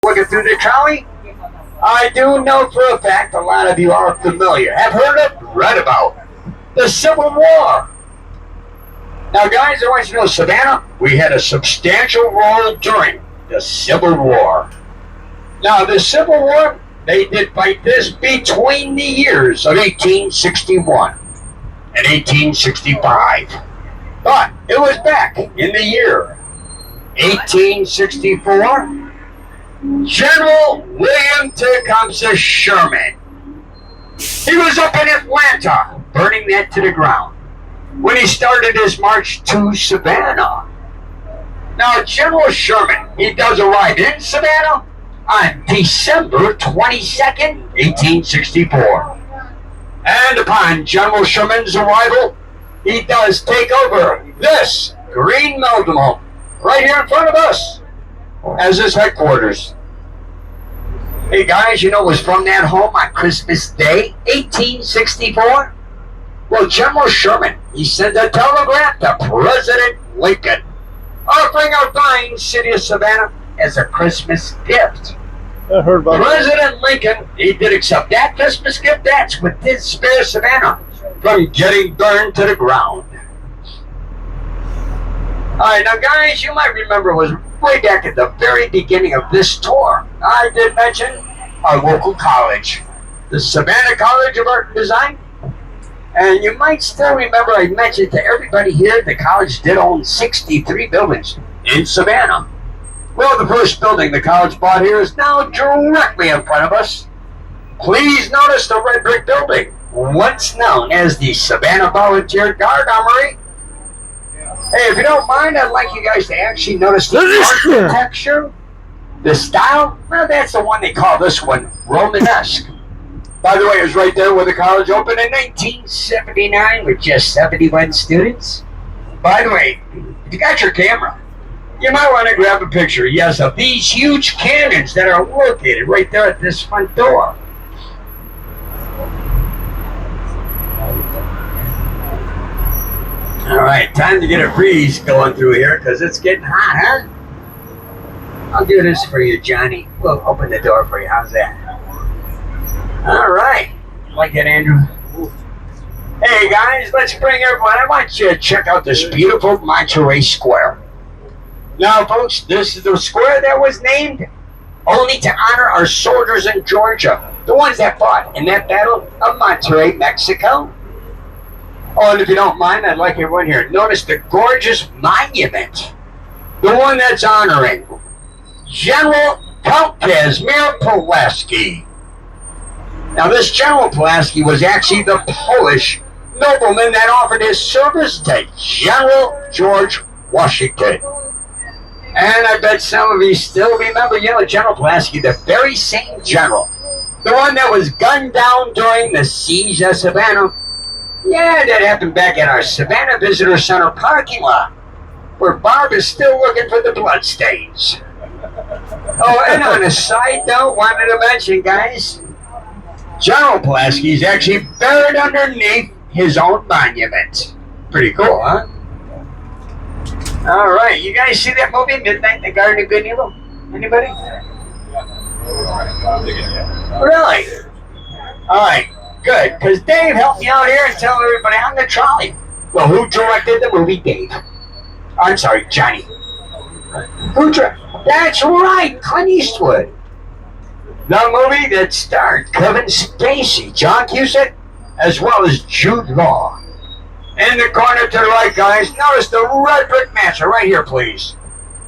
Looking through the trolley? I do know for a fact a lot of you are familiar, have heard of, read about the Civil War. Now, guys, I want you to know, Savannah, we had a substantial role during the Civil War. Now, the Civil War, they did fight this between the years of 1861 and 1865. But it was back in the year 1864. General William Tecumseh Sherman. He was up in Atlanta, burning that to the ground, when he started his march to Savannah. Now, General Sherman, he does arrive in Savannah on December 22nd, 1864. And upon General Sherman's arrival, he does take over this green mountain home right here in front of us as his headquarters. Hey guys, you know it was from that home on Christmas Day, 1864? Well, General Sherman, he sent a telegram to President Lincoln, offering our fine city of Savannah as a Christmas gift. I heard about President Lincoln, he did accept that Christmas gift. That's what did spare Savannah from getting burned to the ground. Alright, now guys, you might remember it was way back at the very beginning of this tour. I did mention our local college, the Savannah College of Art and Design. And you might still remember I mentioned to everybody here the college did own 63 buildings in Savannah. Well, the first building the college bought here is now directly in front of us. Please notice the red brick building, once known as the Savannah Volunteer Guard Armory. Hey, if you don't mind, I'd like you guys to actually notice the architecture, the style. Well, that's the one they call this one Romanesque. By the way, it was right there where the college opened in 1979 with just 71 students. By the way, if you got your camera, you might want to grab a picture, yes, of these huge cannons that are located right there at this front door. All right, time to get a breeze going through here because it's getting hot, huh? I'll do this for you, Johnny. We'll open the door for you. How's that? All right. Like that, Andrew? Hey, guys, let's bring everyone. I want you to check out this beautiful Monterey Square. Now, folks, this is the square that was named only to honor our soldiers in Georgia, the ones that fought in that battle of Monterey, Mexico. Oh, and if you don't mind, I'd like everyone here to notice the gorgeous monument, the one that's honoring General Count Casimir Pulaski. Now, this General Pulaski was actually the Polish nobleman that offered his service to General George Washington. And I bet some of you still remember, General Pulaski, the very same general, the one that was gunned down during the siege of Savannah. Yeah, that happened back at our Savannah Visitor Center parking lot, where Barb is still looking for the bloodstains. Oh, and on a side note, wanted to mention, guys, General Pulaski is actually buried underneath his own monument. Pretty cool, huh? All right, you guys see that movie, Midnight in the Garden of Good and Evil? Anybody? Really? All right. Good, because Dave helped me out here and tell everybody on the trolley. Well, who directed the movie, Dave? I'm sorry, Johnny. Who directed? That's right, Clint Eastwood. The movie that starred Kevin Spacey, John Cusack, as well as Jude Law. In the corner to the right, guys, notice the red brick mansion right here, please.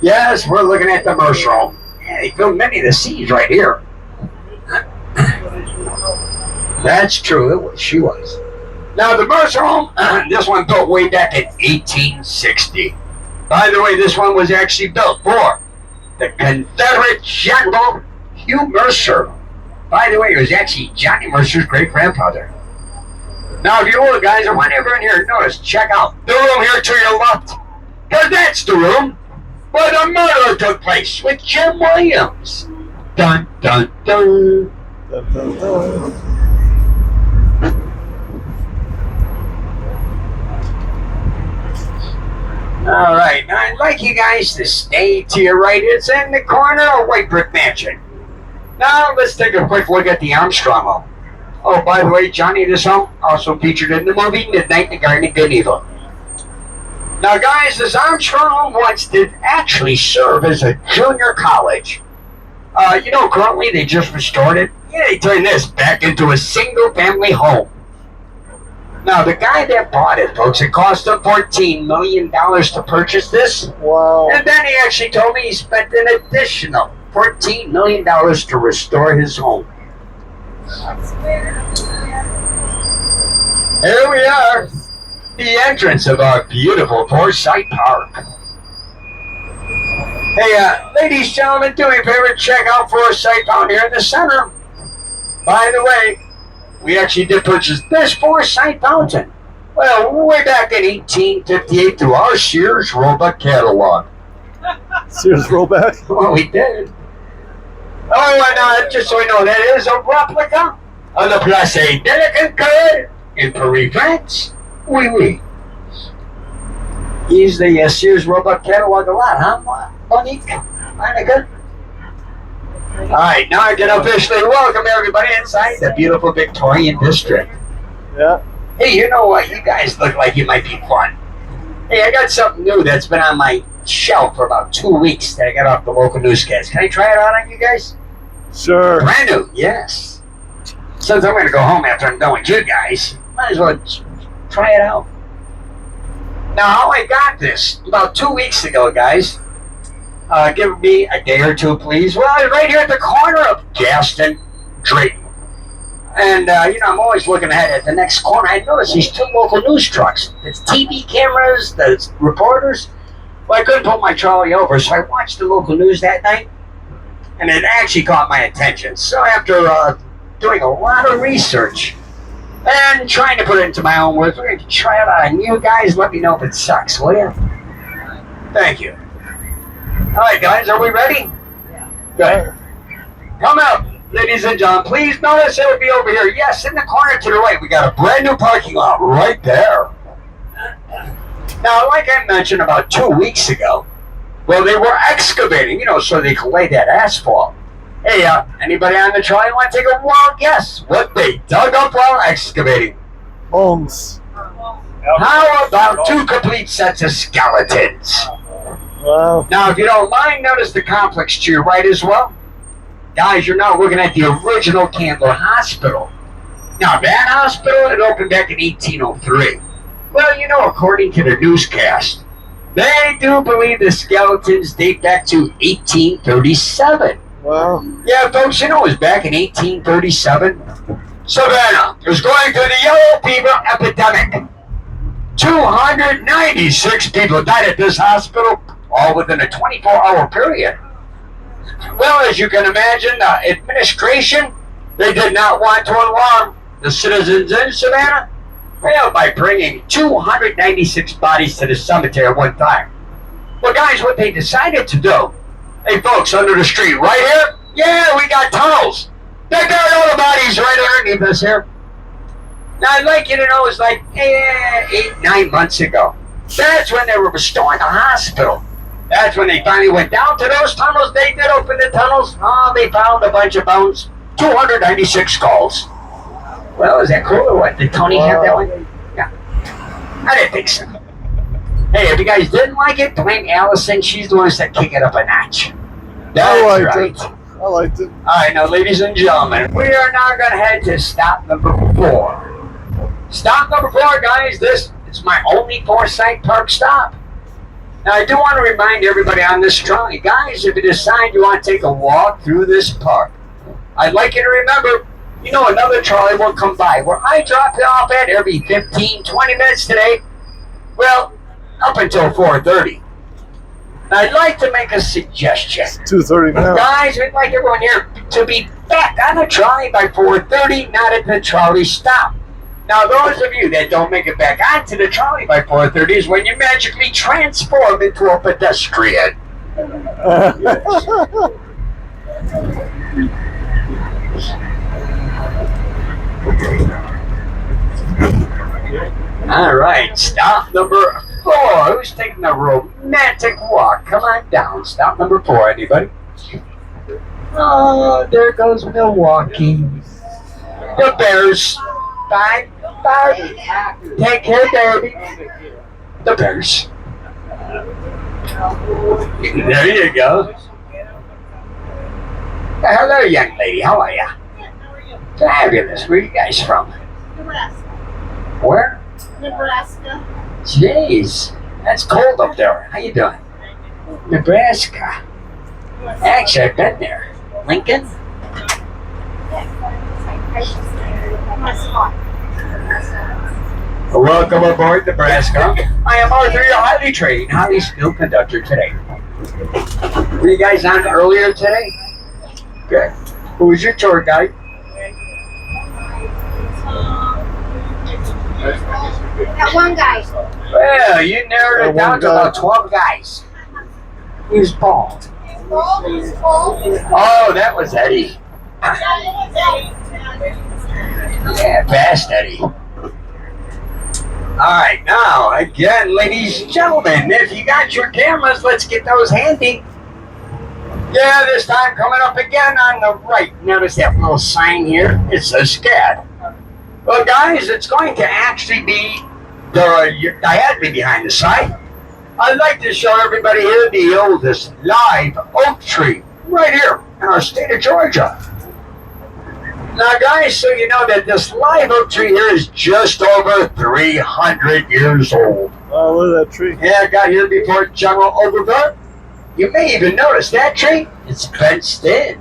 Yes, we're looking at the Mercer home. Yeah, they filmed many of the scenes right here. That's true, she was. Now, the Mercer home, this one built way back in 1860. By the way, this one was actually built for the Confederate General Hugh Mercer. By the way, it was actually Johnny Mercer's great-grandfather. Now, if you look, guys, I want everyone here to notice, check out the room here to your left. Because that's the room where the murder took place with Jim Williams. Dun, dun, dun. Dun, dun, dun. All right, now I'd like you guys to stay to your right. It's in the corner of White Brick Mansion. Now let's take a quick look at the Armstrong home. Oh, by the way, Johnny, this home also featured in the movie Midnight in the Garden of Good and Evil. Now, guys, this Armstrong home once did actually serve as a junior college. Currently they just restored it. Yeah, they turned this back into a single-family home. Now, the guy that bought it, folks, it cost him $14 million to purchase this. Wow. And then he actually told me he spent an additional $14 million to restore his home. Here we are, the entrance of our beautiful Forsyth Park. Hey, ladies, gentlemen, do me a favor, check out Forsyth down here in the center. By the way, we actually did purchase this Forsyth fountain. Well, way back in 1858 through our Sears Roebuck catalog. Sears Roebuck? Well, we did. Oh, and just so we know, that is a replica of the Place de la Concorde in Paris, France. Oui, oui. Use the Sears Roebuck catalog a lot, huh, Monique? Monica? All right, now I can officially welcome everybody inside the beautiful Victorian district. Yeah. Hey, you know what? You guys look like you might be fun. Hey, I got something new that's been on my shelf for about 2 weeks that I got off the local newscast. Can I try it out on you guys? Sure. Brand new, yes. Since I'm going to go home after I'm done with you guys, might as well try it out. Now, how I got this about 2 weeks ago, guys. Give me a day or two, please. Well, I'm right here at the corner of Gaston Drayton. And, I'm always looking ahead at the next corner. I noticed these two local news trucks. There's TV cameras, there's reporters. Well, I couldn't pull my trolley over, so I watched the local news that night. And it actually caught my attention. So after doing a lot of research and trying to put it into my own words, we're going to try it out on you guys. Let me know if it sucks, will you? Thank you. All right, guys, are we ready? Good. Come out, ladies and gentlemen. Please notice it would be over here. Yes, in the corner to the right. We got a brand new parking lot right there. Now, like I mentioned about 2 weeks ago, well, they were excavating, so they could lay that asphalt. Hey, anybody on the trolley want to take a wild guess what they dug up while excavating? Bones. How about 2 complete sets of skeletons? Wow. Now, if you don't mind, notice the complex to your right as well. Guys, you're now looking at the original Candler Hospital. Now, that hospital, it opened back in 1803. Well, according to the newscast, they do believe the skeletons date back to 1837. Wow. Yeah, folks, it was back in 1837. Savannah was going through the yellow fever epidemic. 296 people died at this hospital, all within a 24-hour period. Well, as you can imagine, the administration, they did not want to alarm the citizens in Savannah, well, by bringing 296 bodies to the cemetery at one time. Well, guys, what they decided to do, hey, folks, under the street, right here, yeah, we got tunnels. They got all the bodies right underneath us here. Now, I'd like you to know, it's like 8-9 months ago. That's when they were restoring the hospital. That's when they finally went down to those tunnels. They did open the tunnels. Oh, they found a bunch of bones. 296 skulls. Well, is that cool or what? Did Tony have that one? Yeah. I didn't think so. Hey, if you guys didn't like it, blame Allison. She's the one that kicked it up a notch. That's right. I liked it. All right, now, ladies and gentlemen, we are now going to head to stop number 4. Stop number 4, guys. This is my only Forsyth Park stop. Now, I do want to remind everybody on this trolley, guys, if you decide you want to take a walk through this park, I'd like you to remember, another trolley will come by where I drop you off at every 15, 20 minutes today. Well, up until 4:30. Now, I'd like to make a suggestion. It's 2:30 now. Guys, we'd like everyone here to be back on the trolley by 4:30, not at the trolley stop. Now, those of you that don't make it back onto the trolley by 4:30 is when you magically transform into a pedestrian. All right, stop number 4. Who's taking a romantic walk? Come on down. Stop number 4, anybody? Oh, there goes Milwaukee. The Bears. Bye. Bye. Take care, baby. The Bears. There you go. Hello, young lady. How are ya? Fabulous. Where are you guys from? Nebraska. Where? Nebraska. Jeez. That's cold up there. How you doing? Nebraska. Actually, I've been there. Lincoln? Welcome aboard, Nebraska. I am Arthur, your highly trained, highly skilled conductor today. Were you guys on earlier today? Good. Who was your tour guide? That one guy. Well, you narrowed it That down one to guy. about 12 guys. Who's bald? He's old. Oh, that was Eddie. Yeah, fast Eddie. Alright, now, again, ladies and gentlemen, if you got your cameras, let's get those handy. Yeah, this time coming up again on the right. Notice that little sign here? It says SCAD. Well, guys, it's going to actually be diagonally behind the site. I'd like to show everybody here the oldest live oak tree right here in our state of Georgia. Now, guys, so you know that this live oak tree here is just over 300 years old. Oh, look at that tree. Yeah, I got here before General Overbeck. You may even notice that tree is fenced in.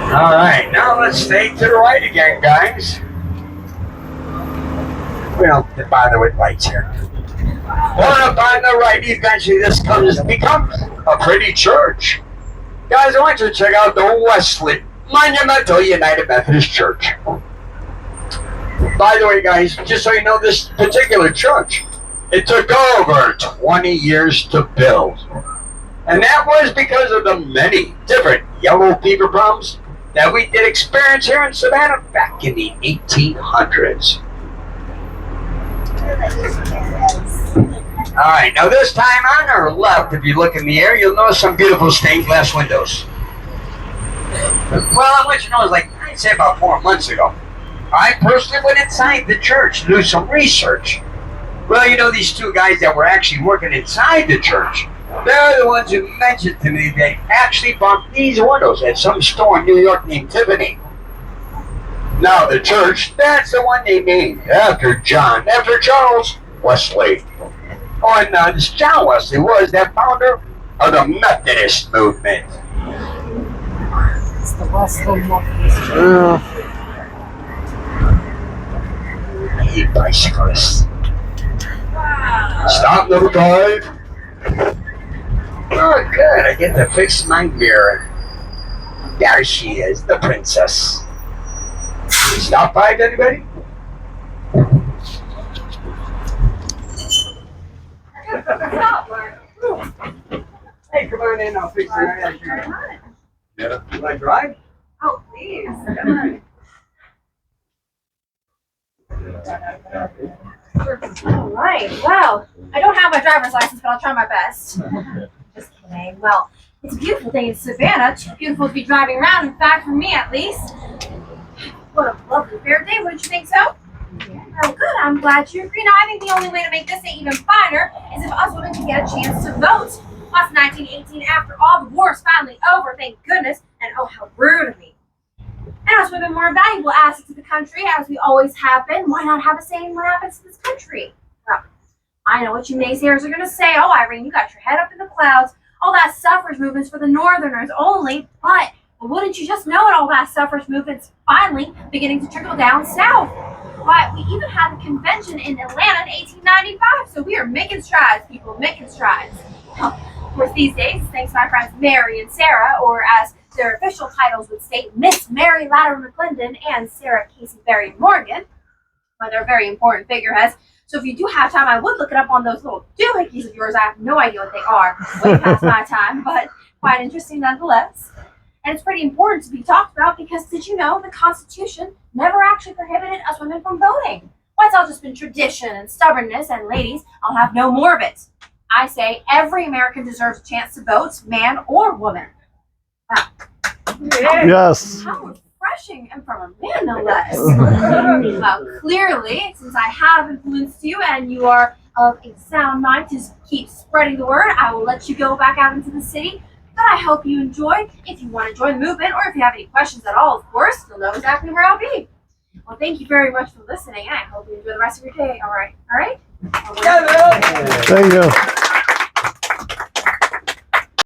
All right, now let's stay to the right again, guys. We don't bother with lights here. Going up on the right, eventually this becomes a pretty church. Guys, I want you to check out the Wesley Monumental United Methodist Church. By the way, guys, just so you know, this particular church, it took over 20 years to build. And that was because of the many different yellow fever problems that we did experience here in Savannah back in the 1800s. Alright, now this time on our left, if you look in the air, you'll notice some beautiful stained glass windows. Well, I want you to know, it was like, I'd say about 4 months ago, I personally went inside the church to do some research. Well, you know, these two guys that were actually working inside the church, they're the ones who mentioned to me they actually bought these windows at some store in New York named Tiffany. Now, the church, that's the one they named after Charles Wesley. Oh, and this John Wesley was the founder of the Methodist movement. It's the Wesley Methodist Church. Yeah. Hey, bicyclists. Stop, number 5. Oh, good. I get to fix my mirror. There she is, the princess. Stop 5, anybody? Hey, come on in. I'll fix your mirror. Yeah. You want to drive? Oh, please. Come on. All right. Well, I don't have my driver's license, but I'll try my best. Just kidding. Well, it's a beautiful day in Savannah. Too beautiful to be driving around. In fact, for me at least. What a lovely fair day. Wouldn't you think so? Oh, good. I'm glad you agree. Now, I think the only way to make this day even finer is if us women can get a chance to vote. Plus, 1918, after all, the war is finally over, thank goodness. And oh, how rude of me. And us women more valuable assets to the country, as we always have been. Why not have a say in what happens to this country? Well, I know what you naysayers are going to say. Oh, Irene, you got your head up in the clouds. All that suffrage movement's for the Northerners only. But wouldn't you just know it, all that suffrage movement's finally beginning to trickle down south. Why, we even had a convention in Atlanta in 1895, so we are making strides, people, making strides. Of course, these days, thanks to my friends Mary and Sarah, or as their official titles would state, Miss Mary Latimer McClendon and Sarah Casey Berry Morgan, well, they're very important figureheads. So if you do have time, I would look it up on those little doohickeys of yours. I have no idea what they are. Way past my time, but quite interesting nonetheless. And it's pretty important to be talked about because did you know the Constitution never actually prohibited us women from voting? Why, it's all just been tradition and stubbornness, and ladies, I'll have no more of it. I say every American deserves a chance to vote, man or woman. Yes. How refreshing, and from a man no less. Well, clearly, since I have influenced you and you are of a sound mind to keep spreading the word, I will let you go back out into the city. But I hope you enjoy. If you want to join the movement, or if you have any questions at all, of course, you'll know exactly where I'll be. Well, thank you very much for listening, and I hope you enjoy the rest of your day. All right? Thank you.